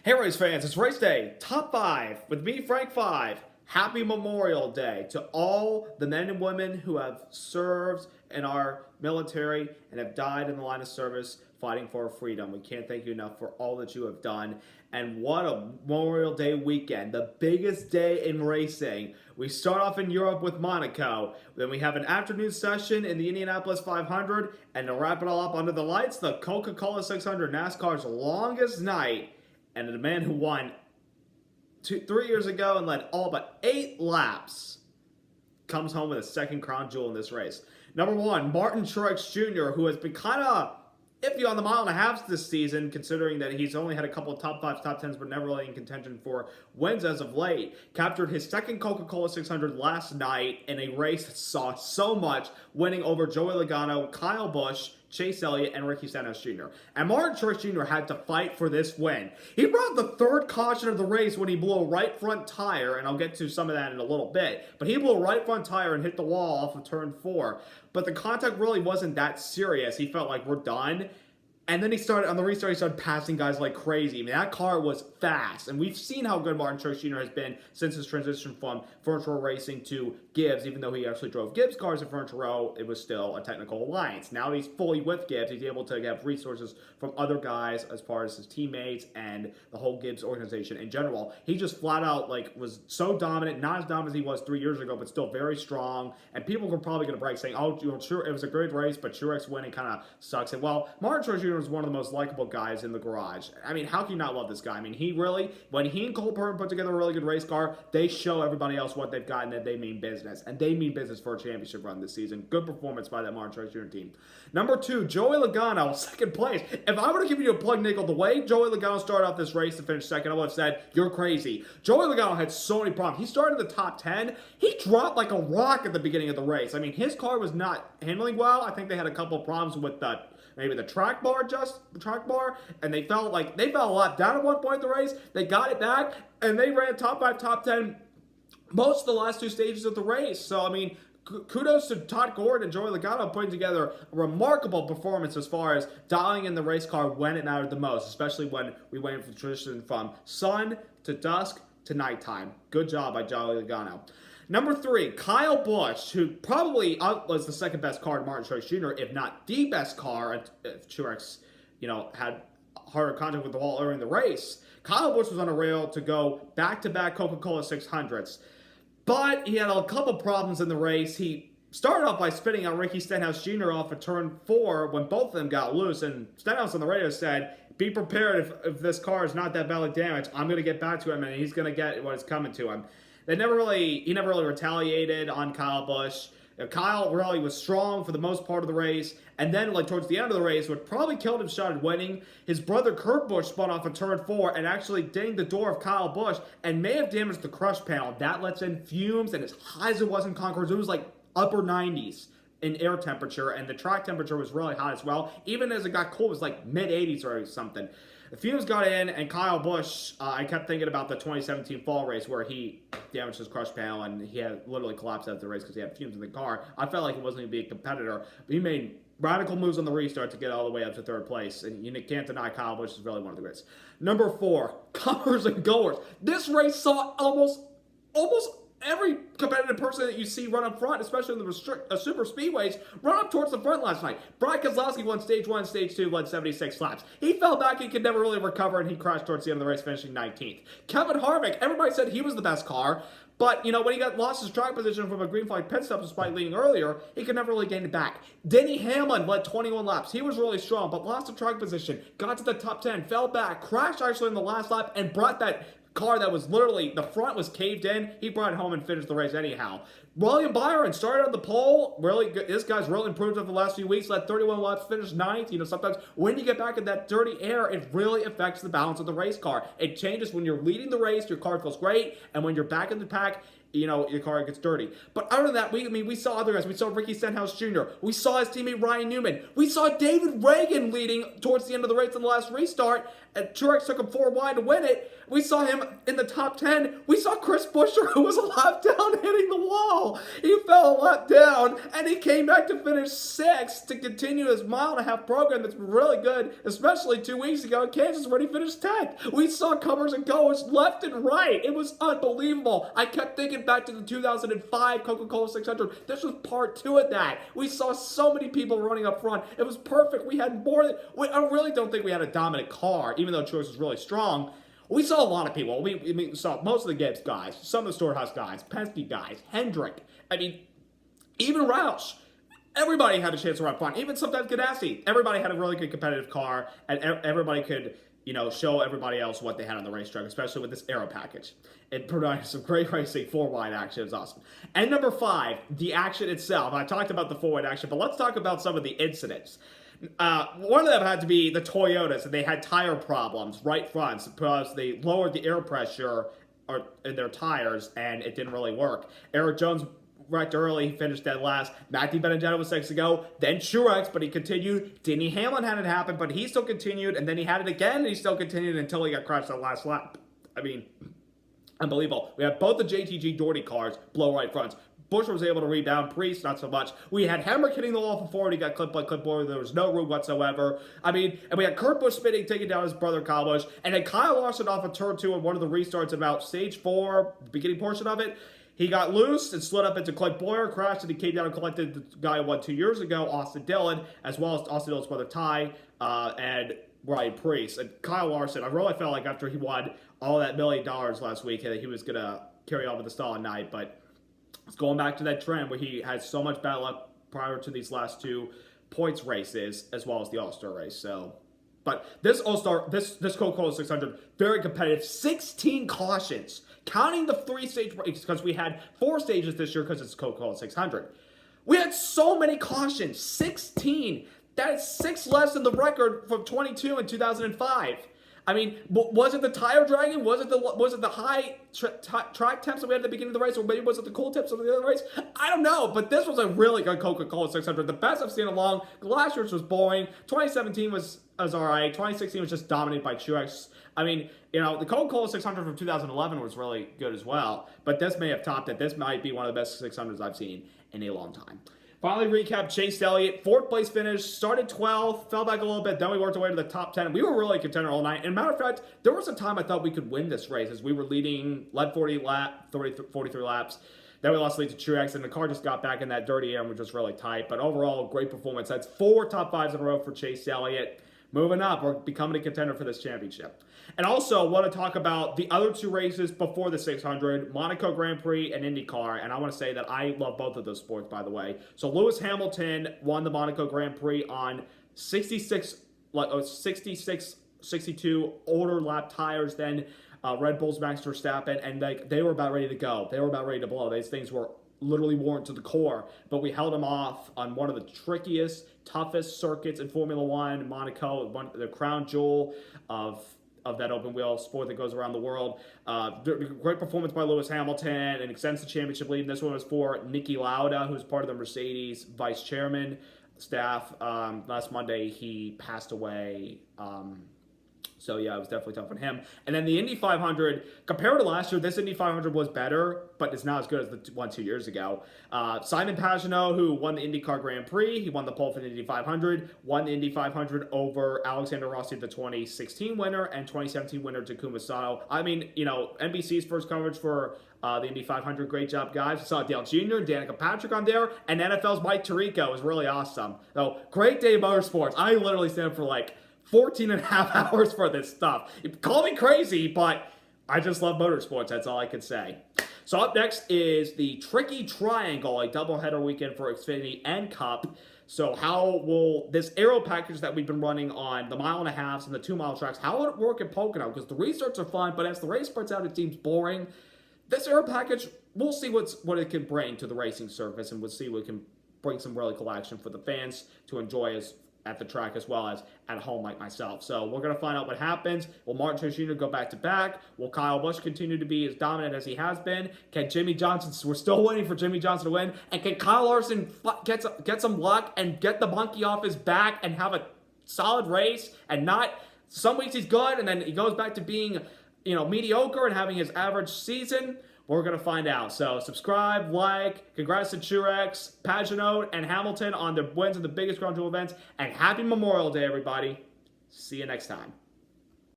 Hey race fans, it's race day, top 5, with me, Frank 5. Happy Memorial Day to all the men and women who have served in our military and have died in the line of service fighting for our freedom. We can't thank you enough for all that you have done. And what a Memorial Day weekend, the biggest day in racing. We start off in Europe with Monaco, then we have an afternoon session in the Indianapolis 500, and to wrap it all up under the lights, the Coca-Cola 600, NASCAR's longest night. And the man who won 3 years ago and led all but 8 laps comes home with a second crown jewel in this race. Number 1, Martin Truex Jr., who has been kind of iffy on the mile and a half this season, considering that he's only had a couple of top 5s, top 10s, but never really in contention for wins as of late. Captured his second Coca-Cola 600 last night in a race that saw so much, winning over Joey Logano, Kyle Busch, Chase Elliott, and Ricky Stenhouse Jr. And Martin Truex Jr. had to fight for this win. He brought the third caution of the race when he blew a right front tire, and I'll get to some of that in a little bit, but he blew a right front tire and hit the wall off of turn 4. But the contact really wasn't that serious. He felt like, we're done. And then on the restart, he started passing guys like crazy. I mean, that car was fast. And we've seen how good Martin Truex Jr. has been since his transition from Furniture Row Racing to Gibbs. Even though he actually drove Gibbs cars at Furniture Row, it was still a technical alliance. Now he's fully with Gibbs. He's able to have resources from other guys as far as his teammates and the whole Gibbs organization in general. He just flat out was so dominant, not as dominant as he was 3 years ago, but still very strong. And people were probably going to break saying, oh, sure, it was a great race, but Truex winning kind of sucks. And well, Martin Truex Jr. was one of the most likable guys in the garage. I mean, how can you not love this guy? I mean, when he and Cole Pearn put together a really good race car, they show everybody else what they've got and that they mean business. And they mean business for a championship run this season. Good performance by that Martin Truex Jr. team. Number 2, Joey Logano, second place. If I were to give you a plug nickel, the way Joey Logano started off this race to finish second, I would have said, you're crazy. Joey Logano had so many problems. He started in the top 10. He dropped like a rock at the beginning of the race. I mean, his car was not handling well. I think they had a couple of problems with maybe the track bar, and they felt a lot down at one point in the race. They got it back, and they ran top 5, top 10 most of the last 2 stages of the race. So, I mean, kudos to Todd Gordon and Joey Logano putting together a remarkable performance as far as dialing in the race car when it mattered the most, especially when we went from transition from sun to dusk to nighttime. Good job by Joey Logano. Number 3, Kyle Busch, who probably was the second best car to Martin Truex Jr., if not the best car, if Truex, had harder contact with the wall early in the race. Kyle Busch was on a rail to go back-to-back Coca-Cola 600s. But he had a couple problems in the race. He started off by spinning out Ricky Stenhouse Jr. off of turn 4 when both of them got loose, and Stenhouse on the radio said, be prepared if this car is not that badly damaged, I'm going to get back to him, and he's going to get what is coming to him. He never really retaliated on Kyle Busch. Kyle really was strong for the most part of the race, and then towards the end of the race, what probably killed him shot at winning, his brother Kurt Busch spun off of turn 4 and actually dinged the door of Kyle Busch and may have damaged the crush panel. That lets in fumes, and as high as it was in Concourse, it was like upper 90s in air temperature, and the track temperature was really hot as well. Even as it got cold, it was like mid-80s or something. The fumes got in, and Kyle Busch, I kept thinking about the 2017 fall race where he damaged his crush panel and he had literally collapsed out of the race because he had fumes in the car. I felt like he wasn't going to be a competitor, but he made radical moves on the restart to get all the way up to 3rd place, and you can't deny Kyle Busch is really one of the greats. Number 4, comers and goers. This race saw almost every competitive person that you see run up front, especially in the super speedways, run up towards the front last night. Brian Keselowski won stage 1, stage 2, led 76 laps. He fell back, he could never really recover, and he crashed towards the end of the race, finishing 19th. Kevin Harvick, everybody said he was the best car, but, when he lost his track position from a green flag pit stop despite leading earlier, he could never really gain it back. Denny Hamlin led 21 laps. He was really strong, but lost the track position, got to the top 10, fell back, crashed actually in the last lap, and brought that car that was literally, the front was caved in. He brought it home and finished the race anyhow. William Byron started on the pole. Really good. This guy's really improved over the last few weeks. Led 31 laps, finished 9th. Sometimes when you get back in that dirty air, it really affects the balance of the race car. It changes when you're leading the race, your car feels great, and when you're back in the pack, your car gets dirty. But other than that, we saw other guys. We saw Ricky Stenhouse Jr. We saw his teammate Ryan Newman. We saw David Reagan leading towards the end of the race in the last restart, and Truex took him 4 wide to win it. We saw him in the top 10. We saw Chris Buescher, who was a lap down, hitting the wall. fall. He fell a lot down, and he came back to finish 6th to continue his mile-and-a-half program that's really good, especially 2 weeks ago in Kansas where he finished 10th. We saw comers and goers left and right. It was unbelievable. I kept thinking back to the 2005 Coca-Cola 600. This was part 2 of that. We saw so many people running up front. It was perfect. We had more than... I really don't think we had a dominant car, even though Truex was really strong. We saw a lot of people. We saw most of the Gibbs guys, some of the Storehouse guys, Penske guys, Hendrick. I mean, even Roush. Everybody had a chance to run front. Even sometimes Ganassi. Everybody had a really good competitive car, and everybody could, show everybody else what they had on the racetrack, especially with this aero package. It provided some great racing, 4-wide action. It was awesome. And number 5, the action itself. I talked about the 4-wide action, but let's talk about some of the incidents. One of them had to be the Toyotas, and they had tire problems right front because they lowered the air pressure in their tires, and it didn't really work. Eric Jones wrecked early, he finished dead last. Matthew Benedetto was 6 to go, then Truex, but he continued. Denny Hamlin had it happen, but he still continued, and then he had it again, and he still continued until he got crashed on the last lap. I mean, unbelievable. We had both the JTG Doherty cars blow right fronts. Busch was able to rebound. Priest, not so much. We had Hemrick hitting the wall from forward. He got clipped by clipboard. There was no room whatsoever. I mean, and we had Kurt Busch spinning, taking down his brother Kyle Busch. And then Kyle Larson off of turn 2 in one of the restarts about stage 4, the beginning portion of it. He got loose and slid up into Clint Boyer, crashed, and he came down and collected the guy who won 2 years ago, Austin Dillon, as well as Austin Dillon's brother Ty, and Ryan Priest. And Kyle Larson, I really felt like after he won all that $1 million last week, that he was going to carry on with the stall at night, but it's going back to that trend where he had so much bad luck prior to these last 2 points races, as well as the All-Star race. So, but this All-Star, this Coca-Cola 600, very competitive. 16 cautions, counting the 3-stage race, because we had 4 stages this year because it's Coca-Cola 600. We had so many cautions, 16. That is 6 less than the record from 22 in 2005. I mean, was it the tire dragging? Was it the high track temps that we had at the beginning of the race? Or maybe was it the cool tips of the other race? I don't know, but this was a really good Coca-Cola 600. The best I've seen along. Last year's was boring. 2017 was all right. 2016 was just dominated by Truex. I mean, the Coca-Cola 600 from 2011 was really good as well. But this may have topped it. This might be one of the best 600s I've seen in a long time. Finally, recap, Chase Elliott, 4th place finish, started 12th, fell back a little bit, then we worked our way to the top 10. We were really a contender all night. And matter of fact, there was a time I thought we could win this race as we were led 43 laps. Then we lost the lead to Truex, and the car just got back in that dirty air and was just really tight. But overall, great performance. That's 4 top 5s in a row for Chase Elliott. Moving up, we're becoming a contender for this championship. And also, want to talk about the other 2 races before the 600, Monaco Grand Prix and IndyCar. And I want to say that I love both of those sports, by the way. So Lewis Hamilton won the Monaco Grand Prix on 66, 62 older lap tires than Red Bull's Max Verstappen, and they were about ready to go. They were about ready to blow. These things were literally worn to the core, but we held them off on one of the trickiest, toughest circuits in Formula One, Monaco, the crown jewel of that open wheel sport that goes around the world. Great performance by Lewis Hamilton and extends the championship lead. And this one was for Niki Lauda, who's part of the Mercedes vice chairman staff. Last Monday, he passed away. So, yeah, it was definitely tough on him. And then the Indy 500, compared to last year, this Indy 500 was better, but it's not as good as the one 2 years ago. Simon Pagenaud, who won the IndyCar Grand Prix, he won the pole for the Indy 500, won the Indy 500 over Alexander Rossi, the 2016 winner, and 2017 winner Takuma Sato. I mean, NBC's first coverage for the Indy 500, great job, guys. We saw Dale Jr., Danica Patrick on there, and NFL's Mike Tirico was really awesome. So, great day of motorsports. I literally stand up for 14 and a half hours for this stuff. Call me crazy, but I just love motorsports. That's all I can say. So up next is the Tricky Triangle, a doubleheader weekend for Xfinity and Cup. So how will this aero package that we've been running on the 1.5 and the 2-mile tracks, how will it work at Pocono? Because the restarts are fun, but as the race spreads out, it seems boring. This aero package, we'll see what it can bring to the racing surface, and we'll see what it can bring some really cool action for the fans to enjoy at the track as well as at home like myself. So we're going to find out what happens. Will Martin Truex Jr. go back-to-back? Will Kyle Busch continue to be as dominant as he has been? Can Jimmy Johnson, we're still waiting for Jimmy Johnson to win, and can Kyle Larson get some luck and get the monkey off his back and have a solid race and not, some weeks he's good and then he goes back to being, mediocre and having his average season? We're going to find out. So subscribe, like, congrats to Truex, Pagenaud, and Hamilton on their wins in the biggest Crown Jewel events, and happy Memorial Day, everybody. See you next time.